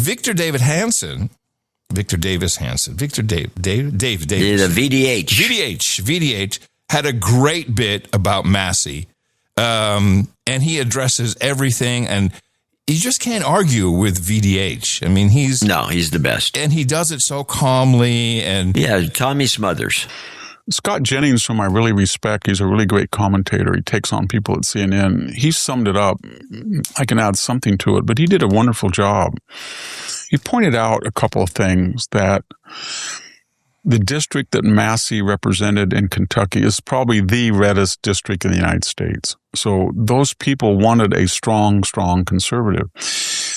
Victor Davis Hanson, the VDH had a great bit about Massie, and he addresses everything, and you just can't argue with VDH. I mean, he's the best, and he does it so calmly. And Tommy Smothers. Scott Jennings, whom I really respect, he's a really great commentator. He takes on people at CNN. He summed it up. I can add something to it, but he did a wonderful job. He pointed out a couple of things, that the district that Massie represented in Kentucky is probably the reddest district in the United States. So those people wanted a strong, strong conservative.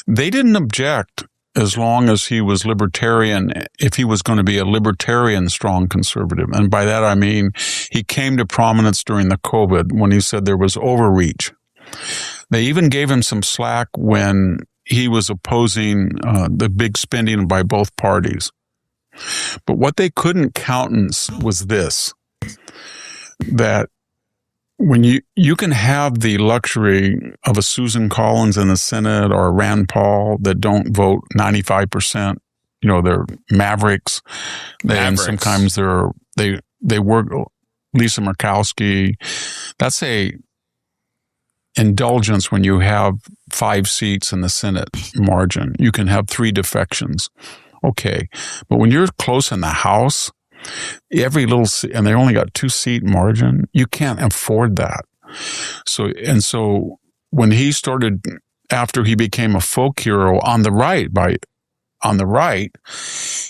They didn't object as long as he was libertarian, if he was going to be a libertarian strong conservative. And by that I mean he came to prominence during the COVID when he said there was overreach. They even gave him some slack when he was opposing the big spending by both parties. But what they couldn't countenance was this, that when you can have the luxury of a Susan Collins in the Senate or a Rand Paul that don't vote 95%, they're mavericks. And sometimes they work, Lisa Murkowski. That's a indulgence when you have 5 seats in the Senate margin. You can have 3 defections. Okay. But when you're close in the House, every little seat, and they only got 2-seat margin, you can't afford that. So when he started, after he became a folk hero on the right,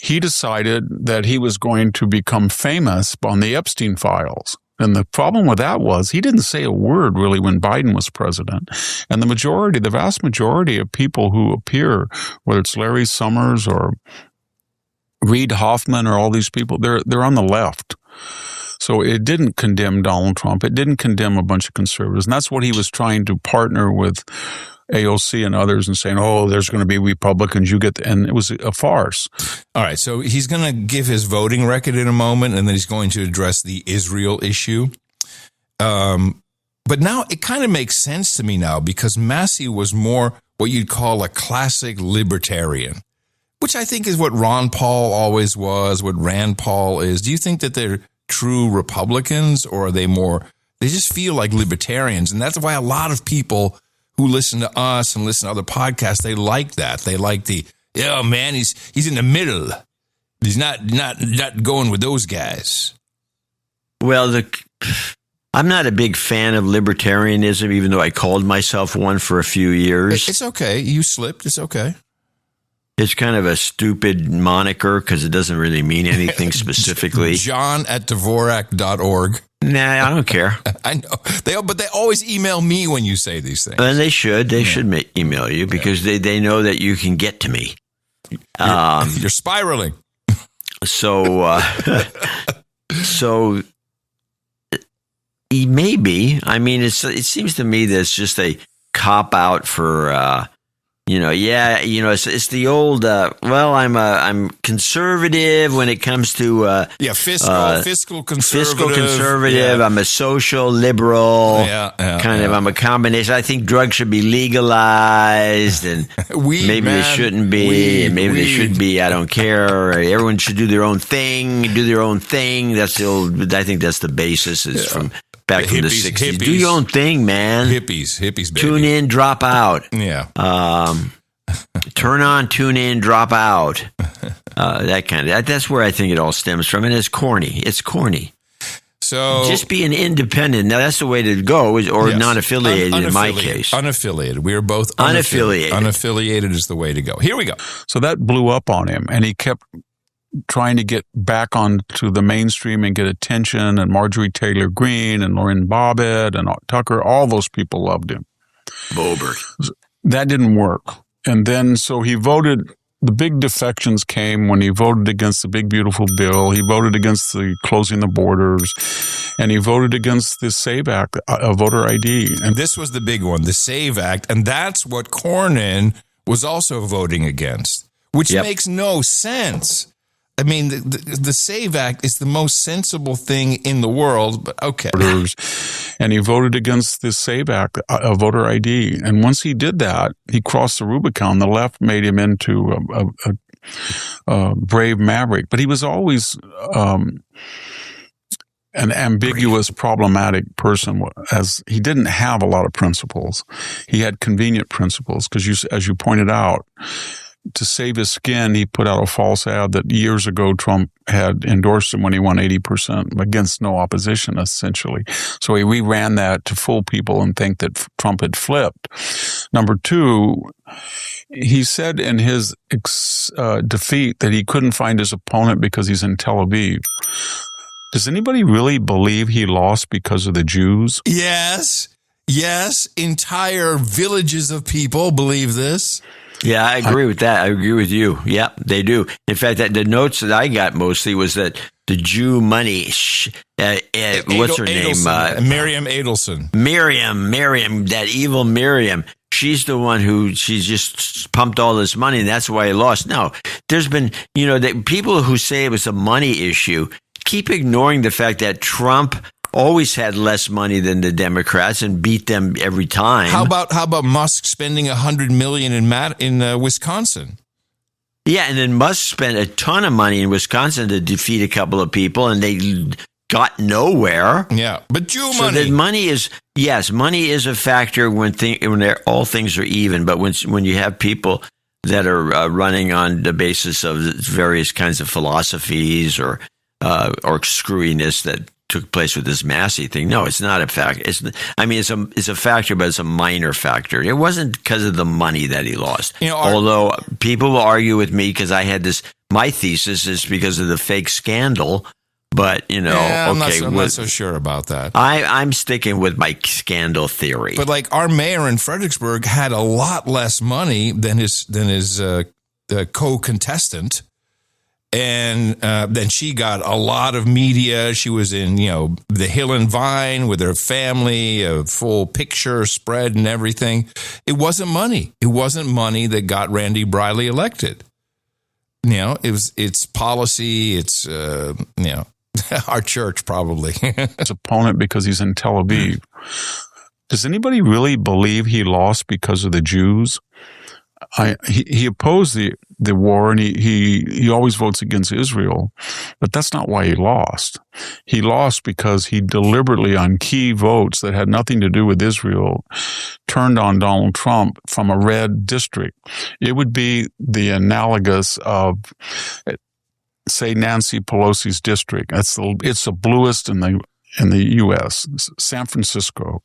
he decided that he was going to become famous on the Epstein files. And the problem with that was he didn't say a word really when Biden was president. And the vast majority of people who appear, whether it's Larry Summers or Reid Hoffman or all these people, they're on the left. So it didn't condemn Donald Trump. It didn't condemn a bunch of conservatives. And that's what he was trying to partner with AOC and others and saying, there's going to be Republicans. And it was a farce. All right. So he's going to give his voting record in a moment, and then he's going to address the Israel issue. But now it kind of makes sense to me now, because Massie was more what you'd call a classic libertarian, which I think is what Ron Paul always was, what Rand Paul is. Do you think that they're true Republicans, or are they they just feel like libertarians? And that's why a lot of people who listen to us and listen to other podcasts, they like that. They like he's in the middle. He's not going with those guys. Well, I'm not a big fan of libertarianism, even though I called myself one for a few years. It's okay. You slipped. It's okay. It's kind of a stupid moniker because it doesn't really mean anything specifically. John@Dvorak.org. Nah, I don't care. I know. But they always email me when you say these things. And they should. They should email you because they know that you can get to me. You're spiraling. So maybe. I mean, it seems to me that it's just a cop out for it's the old. I'm conservative when it comes to fiscal conservative. Yeah. I'm a social liberal. I'm a combination. I think drugs should be legalized, and they shouldn't be, and maybe they should be. I don't care. Everyone should do their own thing. That's the old. I think that's the basis. Is from. Back from the 60s. Do your own thing, man. Hippies, baby. Tune in, drop out. Yeah. Turn on, tune in, drop out. That kind of. That's where I think it all stems from, and it's corny. So just be an independent. Now that's the way to go, or non-affiliated in my case. Unaffiliated. We are both unaffiliated. Unaffiliated is the way to go. Here we go. So that blew up on him, and he kept trying to get back onto the mainstream and get attention, and Marjorie Taylor Greene and Lauren Bobbitt and Tucker, all those people loved him. Boebert. That didn't work. And then so he voted, the big defections came when he voted against the big beautiful bill. He voted against the closing the borders, and he voted against the SAVE Act, voter ID. And this was the big one, the SAVE Act, and that's what Cornyn was also voting against, which makes no sense. I mean, the SAVE Act is the most sensible thing in the world, but okay. and he voted against the SAVE Act, voter ID. And once he did that, he crossed the Rubicon. The left made him into a brave maverick, but he was always an ambiguous, problematic person, as he didn't have a lot of principles. He had convenient principles because, as you pointed out, to save his skin, he put out a false ad that years ago Trump had endorsed him when he won 80% against no opposition, essentially. So he reran that to fool people and think that Trump had flipped. Number two, he said in his defeat that he couldn't find his opponent because he's in Tel Aviv. Does anybody really believe he lost because of the Jews? Yes. Entire villages of people believe this. Yeah, I agree with that. I agree with you. Yeah, they do. In fact, the notes that I got mostly was that the Jew money, what's her name? Miriam Adelson. Miriam, that evil Miriam. She's the one she's just pumped all this money, and that's why he lost. No, there's been, the people who say it was a money issue keep ignoring the fact that Trump always had less money than the Democrats and beat them every time. How about Musk spending $100 million in Wisconsin? Yeah, and then Musk spent a ton of money in Wisconsin to defeat a couple of people, and they got nowhere. Yeah, but Jew money. So that money is a factor when all things are even. But when you have people that are running on the basis of various kinds of philosophies or screwiness that took place with this Massie thing. No, it's not a factor. It's a factor, but it's a minor factor. It wasn't because of the money that he lost. Although people will argue with me because I had this, my thesis is because of the fake scandal. But, I'm not so sure about that. I'm sticking with my scandal theory. But our mayor in Fredericksburg had a lot less money than his co-contestant. And then she got a lot of media. She was in, the Hill and Vine with her family, a full picture spread and everything. It wasn't money. It wasn't money that got Randy Briley elected. It's policy. It's, our church probably. His opponent because he's in Tel Aviv. Does anybody really believe he lost because of the Jews? He opposed the war, and he always votes against Israel, but that's not why he lost. He lost because he deliberately, on key votes that had nothing to do with Israel, turned on Donald Trump from a red district. It would be the analogous of, say, Nancy Pelosi's district. It's the bluest in the U.S., San Francisco.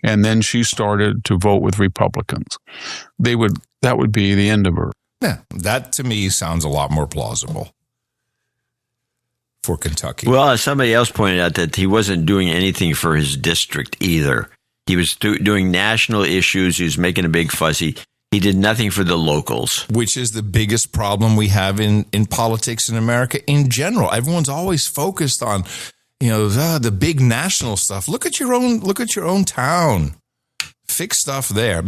And then she started to vote with Republicans. That would be the end of her. Yeah, that to me sounds a lot more plausible for Kentucky. Well, somebody else pointed out that he wasn't doing anything for his district either. He was doing national issues. He was making a big fuss. He did nothing for the locals. Which is the biggest problem we have in politics in America in general. Everyone's always focused on the big national stuff. Look at your own town. Fix stuff there.